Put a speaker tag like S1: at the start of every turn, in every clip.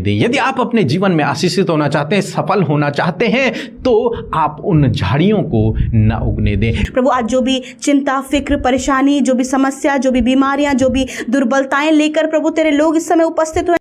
S1: दें। यदि आप अपने जीवन में आशीषित होना चाहते हैं, सफल होना चाहते हैं, तो आप उन झाड़ियों को न उगने दें।
S2: प्रभु आज जो भी चिंता, फिक्र, परेशानी, जो भी समस्या, जो भी बीमारियां, जो भी दुर्बलताएं लेकर प्रभु तेरे लोग इस समय उपस्थित हुए,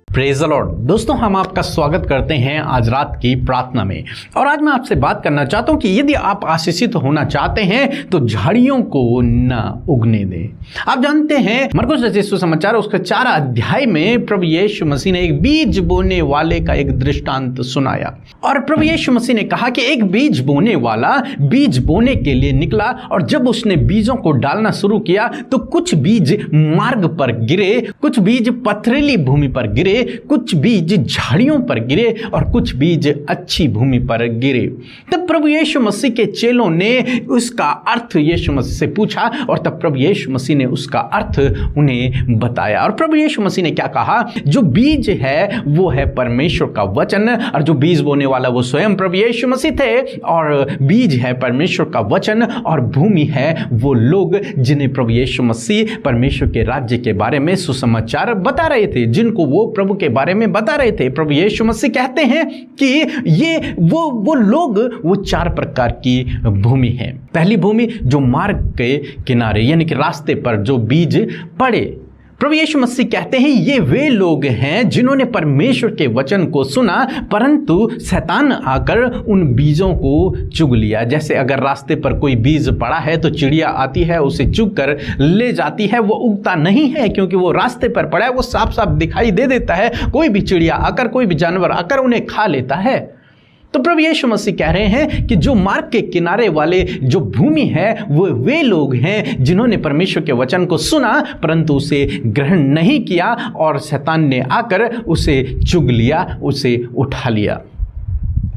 S1: प्रेज द लॉर्ड। दोस्तों, हम आपका स्वागत करते हैं आज रात की प्रार्थना में। और आज मैं आपसे बात करना चाहता हूं कि यदि आप आशीषित होना चाहते हैं तो झाड़ियों को न उगने दें। आप जानते हैं मरकुस रचित सुसमाचार उसके 4 अध्याय में प्रभु यीशु मसीह ने एक बीज बोने वाले का एक दृष्टांत सुनाया। और प्रभु यीशु मसीह ने कहा कि एक बीज बोने वाला बीज बोने के लिए निकला, और जब उसने बीजों को डालना शुरू किया तो कुछ बीज मार्ग पर गिरे, कुछ बीज पथरीली भूमि पर गिरे, कुछ बीज झाड़ियों पर गिरे और कुछ बीज अच्छी भूमि पर गिरे। तब प्रभु यीशु मसीह के चेलों ने उसका अर्थ यीशु मसीह से पूछा, और तब प्रभु यीशु मसीह ने उसका अर्थ उन्हें बताया। और प्रभु यीशु मसीह ने क्या कहा? जो बीज है वो है परमेश्वर का वचन, और जो बीज बोने वाला वो स्वयं प्रभु यीशु मसीह थे। और बीज है परमेश्वर का वचन, और भूमि है वो लोग जिन्हें प्रभु यीशु मसीह परमेश्वर के राज्य के बारे में सुसमाचार बता रहे थे, जिनको वो प्रभु के बारे में बता रहे थे। प्रभु यीशु मसीह कहते हैं कि ये वो लोग वो 4 प्रकार की भूमि है। पहली भूमि जो मार्ग के किनारे यानी कि रास्ते पर जो बीज पड़े। प्रभु यीशु मसीह कहते हैं ये वे लोग हैं जिन्होंने परमेश्वर के वचन को सुना, परंतु शैतान आकर उन बीजों को चुग लिया। जैसे अगर रास्ते पर कोई बीज पड़ा है तो चिड़िया आती है, उसे चुग कर ले जाती है। वो उगता नहीं है क्योंकि वो रास्ते पर पड़ा है, वो साफ साफ दिखाई दे देता है। कोई भी चिड़िया आकर, कोई भी जानवर आकर उन्हें खा लेता है। तो प्रभु यीशु मसीह कह रहे हैं कि जो मार्ग के किनारे वाले जो भूमि है वो वे लोग हैं जिन्होंने परमेश्वर के वचन को सुना, परंतु उसे ग्रहण नहीं किया, और शैतान ने आकर उसे चुग लिया, उसे उठा लिया।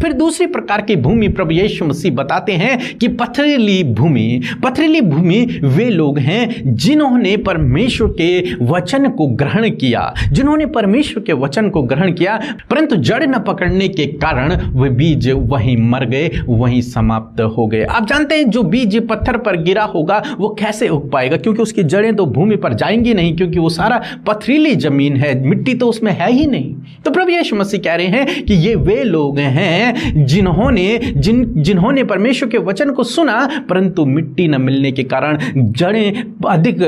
S1: फिर दूसरी प्रकार की भूमि प्रभु यीशु मसीह बताते हैं कि पथरीली भूमि। पथरीली भूमि वे लोग हैं जिन्होंने परमेश्वर के वचन को ग्रहण किया, जिन्होंने परमेश्वर के वचन को ग्रहण किया, परंतु जड़ न पकड़ने के कारण वे बीज वहीं मर गए, वहीं समाप्त हो गए। आप जानते हैं जो बीज पत्थर पर गिरा होगा वो कैसे उग पाएगा, क्योंकि उसकी जड़ें तो भूमि पर जाएंगी नहीं, क्योंकि वो सारा पथरीली जमीन है, मिट्टी तो उसमें है ही नहीं। तो प्रभु यीशु मसीह कह रहे हैं कि ये वे लोग हैं जिन्होंने परमेश्वर के वचन को सुना, परंतु मिट्टी न मिलने के कारण, जड़ें अधिक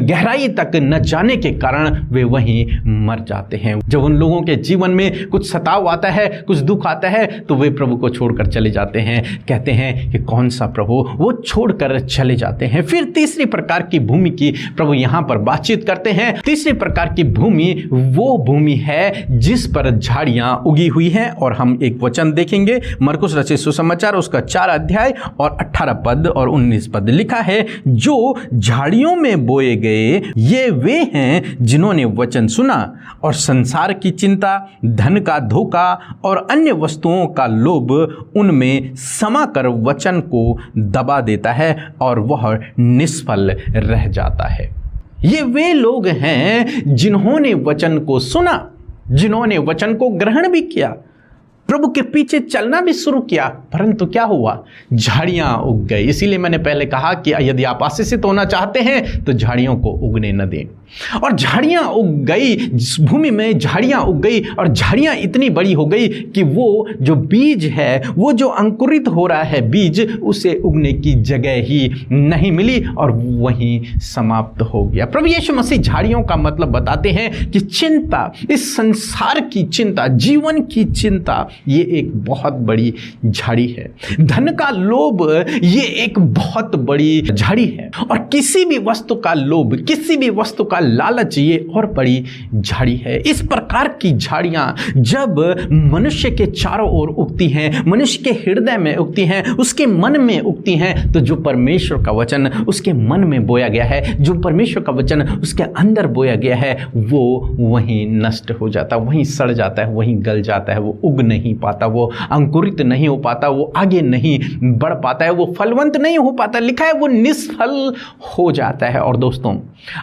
S1: गहराई तक न जाने के कारण वे वहीं मर जाते हैं। जब उन लोगों के जीवन में कुछ सताव आता है, कुछ दुख आता है, तो वे प्रभु को छोड़कर चले जाते हैं। कहते हैं कि कौन सा प्रभु, वो छोड़कर चले जाते हैं। फिर तीसरी प्रकार की भूमि की प्रभु यहां पर बातचीत करते हैं। तीसरी प्रकार की भूमि वो भूमि है जिस पर झाड़ियां उगी हुई हैं, और हम एक वचन देखेंगे मरकुस रचित सुसमाचार उसका 4 अध्याय और 18 पद और 19 पद। लिखा है, जो झाड़ियों में बोए गए ये वे हैं जिन्होंने वचन सुना और संसार की चिंता, धन का धोखा और अन्य वस्तुओं का लोभ उनमें समाकर वचन को दबा देता है और वह निष्फल रह जाता है। ये वे लोग हैं जिन्होंने वचन को सुना, जिन्होंने वचन को ग्रहण भी किया, प्रभु के पीछे चलना भी शुरू किया, परंतु क्या हुआ? झाड़ियां उग गई। इसीलिए मैंने पहले कहा कि यदि आप आशीषित होना चाहते हैं तो झाड़ियों को उगने न दें। और झाड़ियां उग गई, भूमि में झाड़ियां उग गई, और झाड़ियां इतनी बड़ी हो गई कि वो जो बीज है, वो जो अंकुरित हो रहा है बीज, उसे उगने की जगह ही नहीं मिली और वहीं समाप्त हो गया। प्रभु यीशु मसीह झाड़ियों का मतलब बताते हैं कि चिंता, इस संसार की चिंता, जीवन की चिंता, ये एक बहुत बड़ी झाड़ी है। धन का लोभ ये एक बहुत बड़ी झाड़ी है, और किसी भी वस्तु का लोभ, किसी भी वस्तु का लालच ये और बड़ी झाड़ी है। इस प्रकार की झाड़ियां जब मनुष्य के चारों ओर उगती हैं, मनुष्य के हृदय में उगती हैं, उसके मन में उगती हैं, तो जो परमेश्वर का वचन उसके मन में बोया गया है, जो परमेश्वर का वचन उसके अंदर बोया गया है, वो वहीं नष्ट हो जाता, वहीं सड़ जाता है, वहीं गल जाता है, वो उग नहीं पाता, वो अंकुरित नहीं हो पाता, वो आगे नहीं बढ़ पाता है, वो फलवंत नहीं हो पाता। लिखा है वो निष्फल हो जाता है। और दोस्तों,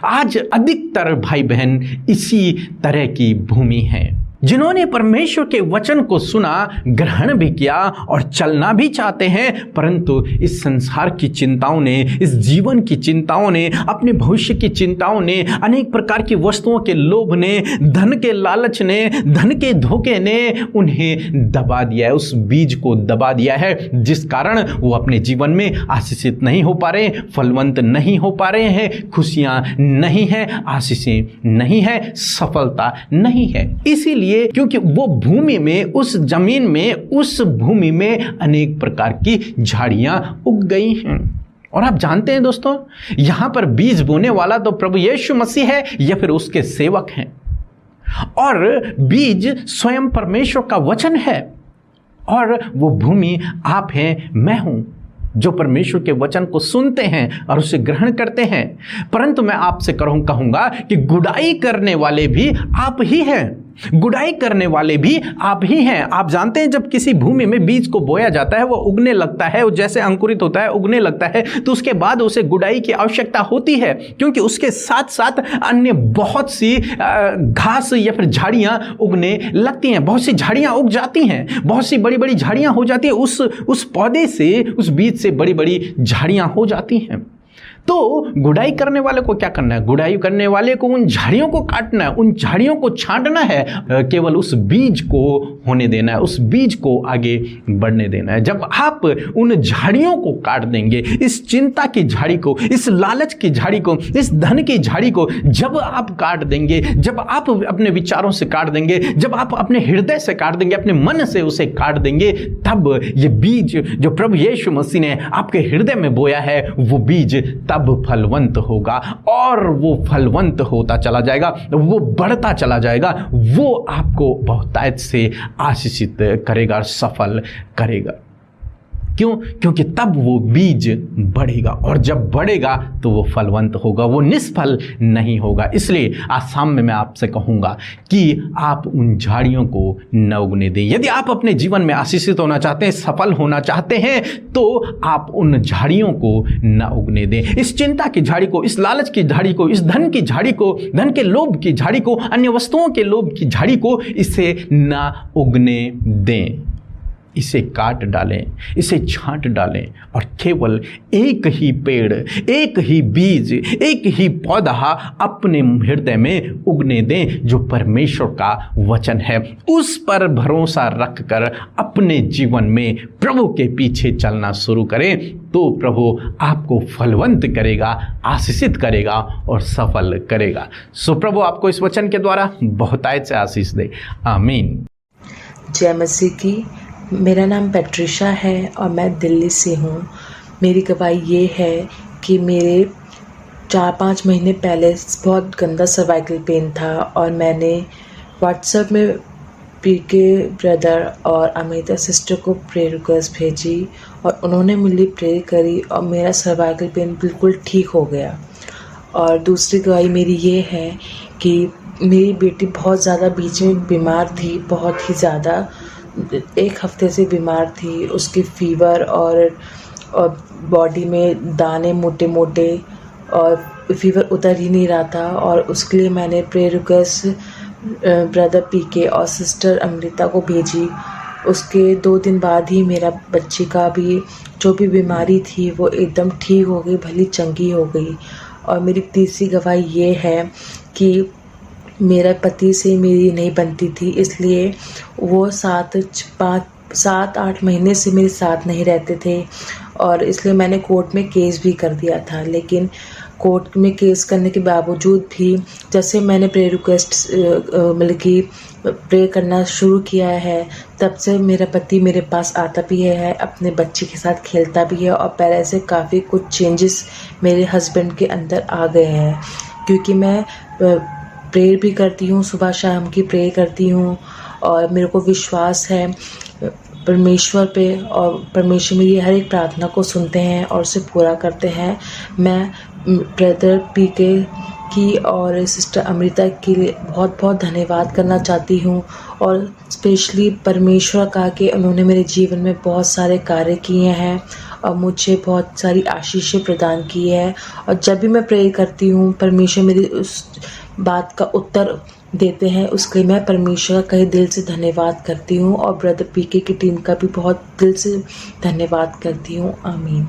S1: आज अधिकतर भाई बहन इसी तरह की भूमि है। जिन्होंने परमेश्वर के वचन को सुना, ग्रहण भी किया और चलना भी चाहते हैं, परंतु इस संसार की चिंताओं ने, इस जीवन की चिंताओं ने, अपने भविष्य की चिंताओं ने, अनेक प्रकार की वस्तुओं के लोभ ने, धन के लालच ने, धन के धोखे ने उन्हें दबा दिया है, उस बीज को दबा दिया है, जिस कारण वो अपने जीवन में आशीषित नहीं हो पा रहे, फलवंत नहीं हो पा रहे हैं, खुशियां नहीं है, आशीषें नहीं है, सफलता नहीं है। इसीलिए क्योंकि वो भूमि में, उस जमीन में, उस भूमि में अनेक प्रकार की झाड़ियां उग गई हैं। और आप जानते हैं दोस्तों, यहां पर बीज बोने वाला तो प्रभु यीशु मसीह है या फिर उसके सेवक हैं, और बीज स्वयं परमेश्वर का वचन है, और वो भूमि आप हैं, मैं हूं, जो परमेश्वर के वचन को सुनते हैं और उसे ग्रहण करते हैं। परंतु मैं आपसे कहूंगा कि गुड़ाई करने वाले भी आप ही हैं, गुड़ाई करने वाले भी आप ही हैं। आप जानते हैं, जब किसी भूमि में बीज को बोया जाता है, वो उगने लगता है, वो जैसे अंकुरित होता है, उगने लगता है, तो उसके बाद उसे गुड़ाई की आवश्यकता होती है, क्योंकि उसके साथ साथ अन्य बहुत सी घास या फिर झाड़ियां उगने लगती हैं, बहुत सी झाड़ियां उग जाती हैं, बहुत सी बड़ी बड़ी झाड़ियां हो जाती है, उस पौधे से, उस बीज से बड़ी बड़ी झाड़ियां हो जाती हैं। तो गुड़ाई करने वाले को क्या करना है? गुड़ाई करने वाले को उन झाड़ियों को काटना है, उन झाड़ियों को छांटना है, केवल उस बीज को होने देना है, उस बीज को आगे बढ़ने देना है। जब आप उन झाड़ियों को काट देंगे, इस चिंता की झाड़ी को, इस लालच की झाड़ी को, इस धन की झाड़ी को जब आप काट देंगे, जब आप अपने विचारों से काट देंगे, जब आप अपने हृदय से काट देंगे, अपने मन से उसे काट देंगे, तब ये बीज जो प्रभु यीशु मसीह ने आपके हृदय में बोया है, वो बीज तब फलवंत होगा, और वो फलवंत होता चला जाएगा, वो बढ़ता चला जाएगा, वो आपको बहुतायत से आशीषित करेगा, सफल करेगा। क्यों? क्योंकि तब वो बीज बढ़ेगा, और जब बढ़ेगा तो वो फलवंत होगा, वो निष्फल नहीं होगा। इसलिए आज शाम में मैं आपसे कहूँगा कि आप उन झाड़ियों को न उगने दें। यदि आप अपने जीवन में आशीषित होना चाहते हैं, सफल होना चाहते हैं, तो आप उन झाड़ियों को न उगने दें। इस चिंता की झाड़ी को, इस लालच की झाड़ी को, इस धन की झाड़ी को, धन के लोभ की झाड़ी को, अन्य वस्तुओं के लोभ की झाड़ी को, इसे न उगने दें। इसे काट डालें, इसे छांट डालें, और केवल एक ही पेड़, एक ही बीज, एक ही पौधा अपने हृदय में उगने दें, जो परमेश्वर का वचन है। उस पर भरोसा रखकर अपने जीवन में प्रभु के पीछे चलना शुरू करें, तो प्रभु आपको फलवंत करेगा, आशीषित करेगा और सफल करेगा। सो प्रभु आपको इस वचन के द्वारा बहुतायत से आशीष दे। आमीन।
S3: जय मसीह की। मेरा नाम पेट्रिशा है और मैं दिल्ली से हूँ। मेरी गवाही ये है कि मेरे 4-5 महीने पहले बहुत गंदा सर्वाइकल पेन था, और मैंने व्हाट्सएप में पीके ब्रदर और अमिता सिस्टर को प्रेयर रिक्वेस्ट भेजी, और उन्होंने मुझे प्रेयर करी, और मेरा सर्वाइकल पेन बिल्कुल ठीक हो गया। और दूसरी गवाही मेरी ये है कि मेरी बेटी बहुत ज़्यादा बीच में बीमार थी, बहुत ही ज़्यादा, 1 हफ्ते से बीमार थी। उसकी फीवर और बॉडी में दाने मोटे मोटे, और फीवर उतर ही नहीं रहा था। और उसके लिए मैंने प्रेयर रिक्वेस्ट ब्रदर पीके और सिस्टर अमृता को भेजी। उसके 2 दिन बाद ही मेरा बच्ची का भी जो भी बीमारी थी वो एकदम ठीक हो गई, भली चंगी हो गई। और मेरी तीसरी गवाही ये है कि मेरे पति से मेरी नहीं बनती थी, इसलिए वो 7-8 महीने से मेरे साथ नहीं रहते थे, और इसलिए मैंने कोर्ट में केस भी कर दिया था। लेकिन कोर्ट में केस करने के बावजूद भी जैसे मैंने प्रेयर रिक्वेस्ट मतलब कि प्रे करना शुरू किया है, तब से मेरा पति मेरे पास आता भी है, अपने बच्चे के साथ खेलता भी है, और पहले से काफ़ी कुछ चेंजेस मेरे हस्बैंड के अंदर आ गए हैं। क्योंकि मैं प्रेयर भी करती हूँ, सुबह शाम की प्रेयर करती हूँ, और मेरे को विश्वास है परमेश्वर पे, और परमेश्वर मेरी हर एक प्रार्थना को सुनते हैं और उसे पूरा करते हैं। मैं ब्रदर पीके की और सिस्टर अमृता के लिए बहुत बहुत धन्यवाद करना चाहती हूँ, और स्पेशली परमेश्वर का कि उन्होंने मेरे जीवन में बहुत सारे कार्य किए हैं और मुझे बहुत सारी आशीषें प्रदान की है। और जब भी मैं प्रे करती हूँ, परमेश्वर बात का उत्तर देते हैं, उसके मैं परमेश्वर का कई दिल से धन्यवाद करती हूँ और ब्रदर पीके की टीम का भी बहुत दिल से धन्यवाद करती हूँ। आमीन।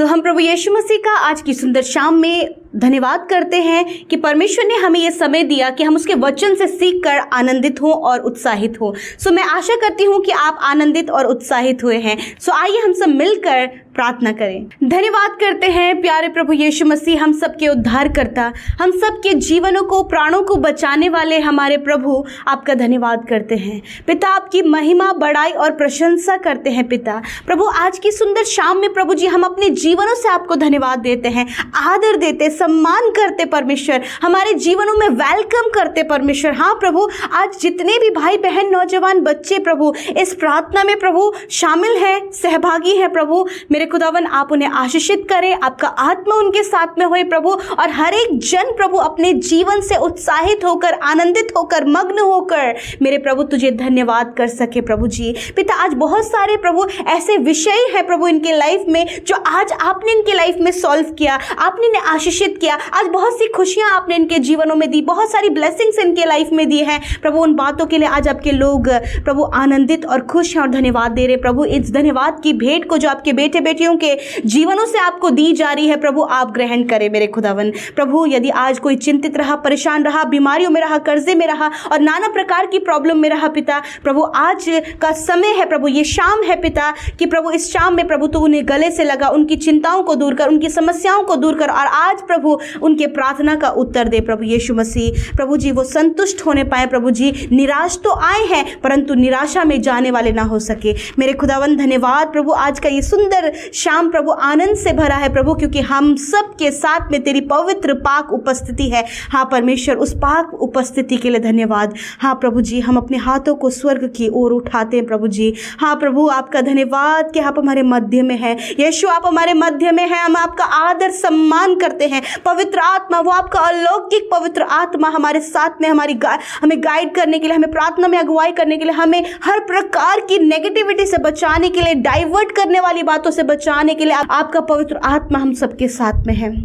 S2: हम प्रभु यीशु मसीह का आज की सुंदर शाम में धन्यवाद करते हैं कि परमेश्वर ने हमें ये समय दिया कि हम उसके वचन से सीखकर आनंदित हों और उत्साहित हों। मैं आशा करती हूँ कि आप आनंदित और उत्साहित हुए हैं। आइए हम सब मिलकर प्रार्थना करें। धन्यवाद करते हैं प्यारे प्रभु यीशु मसीह, हम सबके उद्धारकर्ता, हम सबके जीवनों को, प्राणों को बचाने वाले हमारे प्रभु, आपका धन्यवाद करते हैं पिता। आपकी महिमा, बड़ाई और प्रशंसा करते हैं पिता। प्रभु आज की सुंदर शाम में प्रभु जी हम अपने जीवनों से आपको धन्यवाद देते हैं, आदर देते, सम्मान करते परमेश्वर, हमारे जीवनों में वेलकम करते परमेश्वर। हाँ प्रभु, आज जितने भी भाई बहन, नौजवान, बच्चे प्रभु इस प्रार्थना में प्रभु शामिल हैं, सहभागी हैं प्रभु, मेरे खुदावन आप उन्हें आशीषित करें, आपका आत्मा उनके साथ में होए प्रभु, और हर एक जन प्रभु अपने जीवन से उत्साहित होकर, आनंदित होकर, मग्न होकर मेरे प्रभु तुझे धन्यवाद कर सके प्रभु जी। पिता आज बहुत सारे प्रभु ऐसे विषय हैं प्रभु इनके लाइफ में जो आज आपने इनके लाइफ में सॉल्व किया, आपने इन्हें आशीषित किया। आज बहुत सी खुशियां आपने इनके जीवनों में दी, बहुत सारी ब्लेसिंग्स इनके लाइफ में दी हैं प्रभु। उन बातों के लिए आज आपके लोग प्रभु आनंदित और खुश हैं और धन्यवाद दे रहे प्रभु। इस धन्यवाद की भेंट को जो आपके बेटे बेटियों के जीवनों से आपको दी जा रही है प्रभु, आप ग्रहण करें मेरे खुदावन। प्रभु यदि आज कोई चिंतित रहा, परेशान रहा, बीमारियों में रहा, कर्जे में रहा और नाना प्रकार की प्रॉब्लम में रहा पिता, प्रभु आज का समय है प्रभु, ये शाम है पिता कि प्रभु इस शाम में प्रभु तू उन्हें गले से लगा, उनकी चिंताओं को दूर कर, उनकी समस्याओं को दूर कर, और आज प्रभु उनके प्रार्थना का उत्तर दे प्रभु यीशु मसीह। प्रभु जी वो संतुष्ट होने पाए प्रभु जी, निराश तो आए हैं परंतु निराशा में जाने वाले ना हो सके मेरे खुदावन। धन्यवाद प्रभु, आज का ये सुंदर शाम प्रभु आनंद से भरा है प्रभु, क्योंकि हम सब के साथ में तेरी पवित्र पाक उपस्थिति है। हाँ परमेश्वर, उस पाक उपस्थिति के लिए धन्यवाद। हाँ प्रभु जी, हम अपने हाथों को स्वर्ग की ओर उठाते हैं प्रभु जी। हाँ प्रभु, आपका धन्यवाद कि आप हमारे मध्य में हैं। यीशु आप हमारे मध्य में हैं, हम आपका आदर सम्मान करते हैं। पवित्र आत्मा, वो आपका अलौकिक पवित्र आत्मा हमारे साथ में, हमें गाइड करने के लिए, हमें प्रार्थना में अगुवाई करने के लिए, हमें हर प्रकार की नेगेटिविटी से बचाने के लिए, डाइवर्ट करने वाली बातों से बचाने के लिए आपका पवित्र आत्मा हम सबके साथ में है।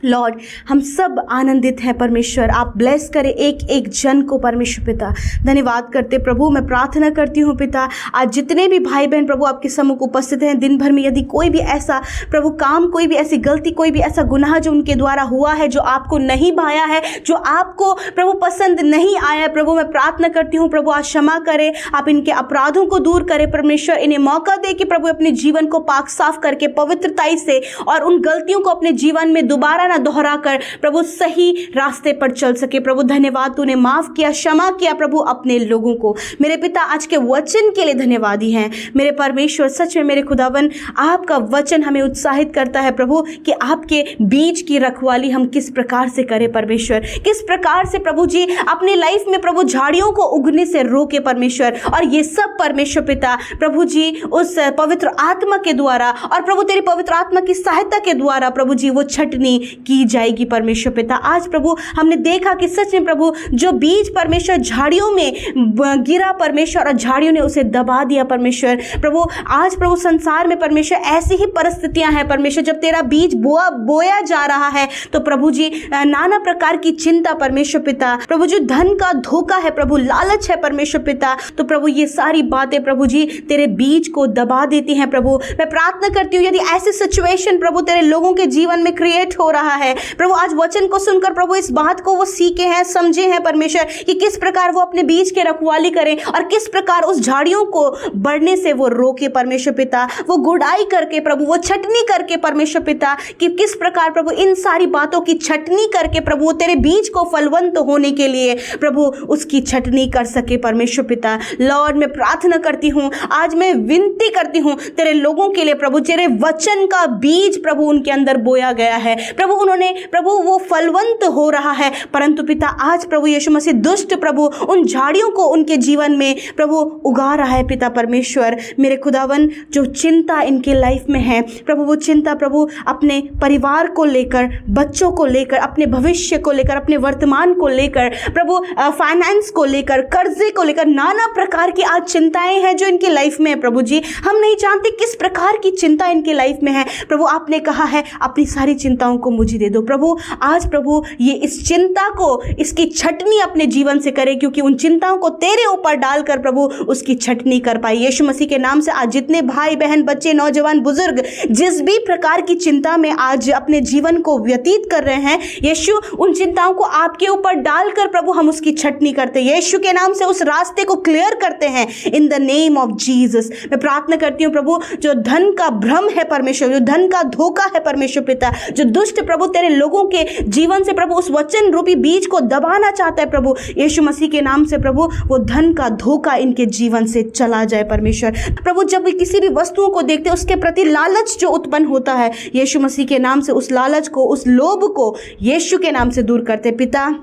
S2: लॉर्ड हम सब आनंदित हैं परमेश्वर, आप ब्लेस करें एक एक जन को परमेश्वर पिता। धन्यवाद करते प्रभु, मैं प्रार्थना करती हूँ पिता, आज जितने भी भाई बहन प्रभु आपके सम्मुख उपस्थित हैं, दिन भर में यदि कोई भी ऐसा प्रभु काम, कोई भी ऐसी गलती, कोई भी ऐसा गुनाह जो उनके द्वारा हुआ है, जो आपको नहीं भाया है, जो आपको प्रभु पसंद नहीं आया प्रभु, मैं प्रार्थना करती हूँ प्रभु आज क्षमा करें, आप इनके अपराधों को दूर करें परमेश्वर। इन्हें मौका दे कि प्रभु अपने जीवन को पाक साफ करके पवित्रताई से और उन गलतियों को अपने जीवन में दोबारा दोहरा कर प्रभु सही रास्ते पर चल सके प्रभु। धन्यवाद, तूने माफ किया, क्षमा किया प्रभु अपने लोगों को। मेरे पिता आज के वचन के लिए धन्यवादी हैं मेरे परमेश्वर। सच में मेरे खुदावन, आपका वचन हमें उत्साहित करता है प्रभु कि आपके बीज की रखवाली हम किस प्रकार से करें परमेश्वर, किस प्रकार से प्रभु जी अपने लाइफ में प्रभु झाड़ियों को उगने से रोके परमेश्वर। और ये सब परमेश्वर पिता प्रभु जी उस पवित्र आत्मा के द्वारा और प्रभु तेरी पवित्र आत्मा की सहायता के द्वारा प्रभु जी वो छटनी की जाएगी परमेश्वर पिता। आज प्रभु हमने देखा कि सच में प्रभु जो बीज परमेश्वर झाड़ियों में गिरा परमेश्वर और झाड़ियों ने उसे दबा दिया परमेश्वर। प्रभु आज प्रभु संसार में परमेश्वर ऐसी ही परिस्थितियां हैं परमेश्वर, जब तेरा बीज बोया जा रहा है तो प्रभु जी नाना प्रकार की चिंता परमेश्वर पिता, प्रभु जो धन का धोखा है प्रभु, लालच है परमेश्वर पिता, तो प्रभु ये सारी बातें प्रभु जी तेरे बीज को दबा देती हैं प्रभु। मैं प्रार्थना करती हूँ यदि ऐसी सिचुएशन प्रभु तेरे लोगों के जीवन में क्रिएट हो रहा है प्रभु, आज वचन को सुनकर प्रभु इस बात को वो सीखे हैं, समझे हैं परमेश्वर कि किस प्रकार वो अपने बीज के रखवाली करें और किस प्रकार उस झाड़ियों को बढ़ने से वो रोके परमेश्वर पिता, वो गुड़ाई करके प्रभु, वो छटनी करके परमेश्वर पिता, कि किस प्रकार प्रभु इन सारी बातों की छटनी करके प्रभु तेरे बीज को फलवंत होने के लिए प्रभु उसकी छटनी कर सके परमेश्वर पिता। लॉर्ड मैं प्रार्थना करती हूँ, आज मैं विनती करती हूँ तेरे लोगों के लिए प्रभु, तेरे वचन का बीज प्रभु उनके अंदर बोया गया है प्रभु, उन्होंने प्रभु वो फलवंत हो रहा है, परंतु पिता आज प्रभु यीशु मसीह दुष्ट प्रभु उन झाड़ियों को उनके जीवन में प्रभु उगा रहा है पिता परमेश्वर। मेरे खुदावन जो चिंता इनके लाइफ में है प्रभु, वो चिंता प्रभु अपने परिवार को लेकर, बच्चों को लेकर, अपने भविष्य को लेकर, अपने वर्तमान को लेकर प्रभु, फाइनेंस को लेकर, कर्जे को लेकर, नाना प्रकार की आज चिंताएं हैं जो इनकी लाइफ में है प्रभु जी। हम नहीं जानते किस प्रकार की चिंता इनकी लाइफ में है प्रभु, आपने कहा है अपनी सारी चिंताओं को मुझे बोझ दे दो प्रभु। आज प्रभु ये इस चिंता को, इसकी छटनी अपने जीवन से करे, क्योंकि उन चिंताओं को तेरे ऊपर डालकर प्रभु उसकी छटनी कर पाए। यीशु मसीह के नाम से आज जितने भाई बहन, बच्चे, नौजवान, बुजुर्ग जिस भी प्रकार की चिंता में आज अपने जीवन को व्यतीत कर रहे हैं, यीशु उन चिंताओं को आपके ऊपर डालकर प्रभु हम उसकी छटनी करते हैं। यीशु के नाम से उस रास्ते को क्लियर करते हैं in the name of Jesus. मैं प्रार्थना करती हूँ प्रभु, जो धन का भ्रम है परमेश्वर, जो धन का धोखा है परमेश्वर पिता, जो दुष्ट प्रभु तेरे लोगों के जीवन से प्रभु उस वचन रूपी बीज को दबाना चाहता है प्रभु, यीशु मसीह के नाम से प्रभु वो धन का धोखा इनके जीवन से चला जाए परमेश्वर। प्रभु जब किसी भी वस्तुओं को देखते उसके प्रति लालच जो उत्पन्न होता है, यीशु मसीह के नाम से उस लालच को, उस लोभ को यीशु के नाम से दूर करते पिता।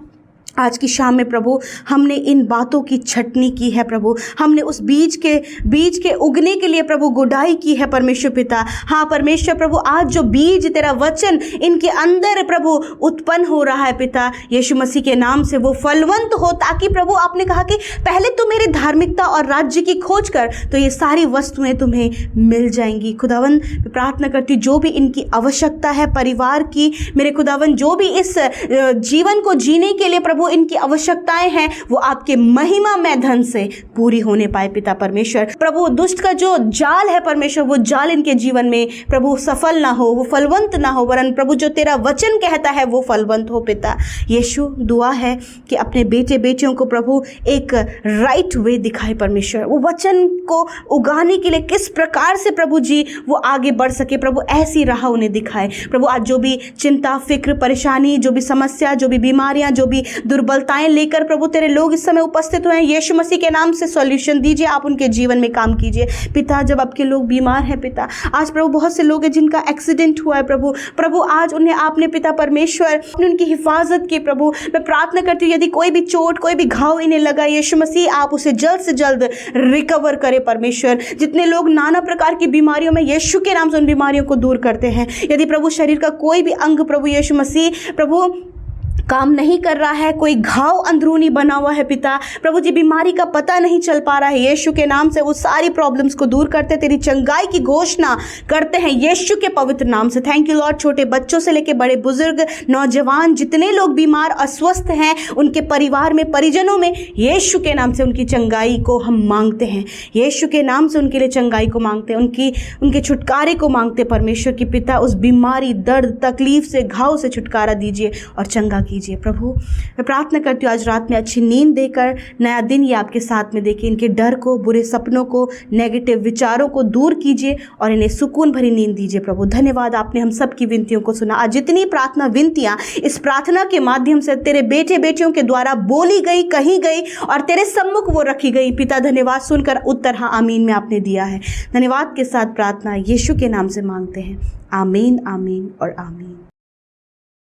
S2: आज की शाम में प्रभु हमने इन बातों की छटनी की है प्रभु, हमने उस बीज के उगने के लिए प्रभु गुडाई की है परमेश्वर पिता। हाँ परमेश्वर प्रभु, आज जो बीज तेरा वचन इनके अंदर प्रभु उत्पन्न हो रहा है पिता, यीशु मसीह के नाम से वो फलवंत हो, ताकि प्रभु आपने कहा कि पहले तो मेरे धार्मिकता और राज्य की खोज कर, तो ये सारी वस्तुएं तुम्हें मिल जाएंगी। खुदावन प्रार्थना करती जो भी इनकी आवश्यकता है परिवार की, मेरे खुदावन जो भी इस जीवन को जीने के लिए प्रभु इनकी आवश्यकताएं हैं, वो आपके महिमा में धन से पूरी होने पाए पिता परमेश्वर। प्रभु दुष्ट का जो जाल है परमेश्वर, वो जाल इनके जीवन में प्रभु सफल ना हो, वो फलवंत ना हो, वरन प्रभु जो तेरा वचन कहता है वो फलवंत हो पिता। यीशु दुआ है कि अपने बेटे बेटियों को प्रभु एक राइट वे दिखाए परमेश्वर, वो वचन को उगाने के लिए किस प्रकार से प्रभु जी वो आगे बढ़ सके प्रभु, ऐसी राह उन्हें दिखाए प्रभु। आज जो भी चिंता, फिक्र, परेशानी, जो भी समस्या, जो भी बीमारियां, जो भी दुर्बलताएं लेकर प्रभु तेरे लोग इस समय उपस्थित हुए हैं, यीशु मसीह के नाम से सॉल्यूशन दीजिए, आप उनके जीवन में काम कीजिए पिता। जब आपके लोग बीमार हैं पिता, आज प्रभु बहुत से लोग हैं जिनका एक्सीडेंट हुआ है प्रभु आज उन्हें आपने पिता परमेश्वर अपने उनकी हिफाजत की प्रभु। मैं प्रार्थना करती हूँ यदि कोई भी चोट, कोई भी घाव इन्हें लगा, यीशु मसीह आप उसे जल्द से जल्द रिकवर करें परमेश्वर। जितने लोग नाना प्रकार की बीमारियों में, यीशु के नाम से उन बीमारियों को दूर करते हैं। यदि प्रभु शरीर का कोई भी अंग प्रभु यीशु मसीह प्रभु काम नहीं कर रहा है, कोई घाव अंदरूनी बना हुआ है पिता प्रभु जी, बीमारी का पता नहीं चल पा रहा है, यीशु के नाम से वो सारी प्रॉब्लम्स को दूर करते, तेरी चंगाई की घोषणा करते हैं यीशु के पवित्र नाम से। Thank you Lord. छोटे बच्चों से लेकर बड़े बुजुर्ग, नौजवान, जितने लोग बीमार अस्वस्थ हैं, उनके परिवार में, परिजनों में, यीशु के नाम से उनकी चंगाई को हम मांगते हैं, यीशु के नाम से उनके लिए चंगाई को मांगते हैं, उनके छुटकारे को मांगते परमेश्वर की पिता। उस बीमारी, दर्द, तकलीफ से, घाव से छुटकारा दीजिए और चंगा कीजिए प्रभु। मैं प्रार्थना करती हूँ आज रात में अच्छी नींद देकर नया दिन ये आपके साथ में देखिए, इनके डर को, बुरे सपनों को, नेगेटिव विचारों को दूर कीजिए और इन्हें सुकून भरी नींद दीजिए प्रभु। धन्यवाद, आपने हम सब की विनतियों को सुना। आज जितनी प्रार्थना विनतियाँ इस प्रार्थना के माध्यम से तेरे बेटे बेटियों के द्वारा बोली गई, कही गई और तेरे सम्मुख वो रखी गई पिता, धन्यवाद। सुनकर उत्तर हाँ आमीन में आपने दिया है। धन्यवाद के साथ प्रार्थना यीशु के नाम से मांगते हैं, आमीन, आमीन और आमीन।